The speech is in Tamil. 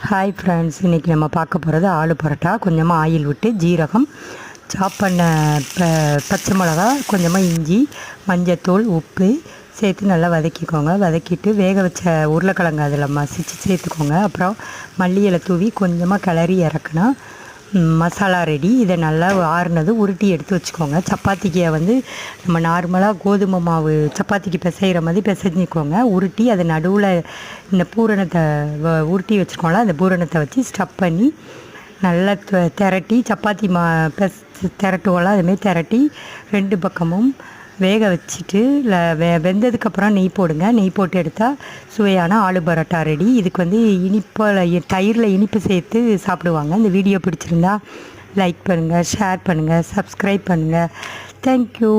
ஹாய் ஃப்ரெண்ட்ஸ், இன்றைக்கி நம்ம பார்க்க போகிறது ஆலு பரோட்டா. கொஞ்சமாக ஆயில் விட்டு ஜீரகம், சாப் பண்ண பச்சை மிளகா, கொஞ்சமாக இஞ்சி, மஞ்சத்தூள், உப்பு சேர்த்து நல்லா வதக்கிக்கோங்க. வதக்கிட்டு வேக வச்ச உருளைக்கிழங்கு அதில் மசிச்சு சேர்த்துக்கோங்க. அப்புறம் மல்லி இலை தூவி கொஞ்சமாக கிளறி இறக்குனா மசாலா ரெடி. இதை நல்லா ஆறுனது உருட்டி எடுத்து வச்சுக்கோங்க. சப்பாத்திக்கு நம்ம நார்மலாக கோதுமை மாவு சப்பாத்திக்கு பிசைகிற மாதிரி பிசைஞ்சிக்கோங்க. உருட்டி அதை நடுவில் இந்த பூரணத்தை உருட்டி வச்சுக்கோங்களா, அந்த பூரணத்தை வச்சு ஸ்டப் பண்ணி நல்லா திரட்டி சப்பாத்தி திரட்டுவோம்ல, அதுமாரி திரட்டி 2 பக்கமும் வேக வச்சுட்டு வெந்ததுக்கப்புறம் நெய் போடுங்க. நெய் போட்டு எடுத்தால் சுவையான ஆலு பரோட்டா ரெடி. இதுக்கு தயிரில் இனிப்பு சேர்த்து சாப்பிடுவாங்க. இந்த வீடியோ பிடிச்சிருந்தா லைக் பண்ணுங்கள், ஷேர் பண்ணுங்கள், சப்ஸ்கிரைப் பண்ணுங்கள். தேங்க்யூ.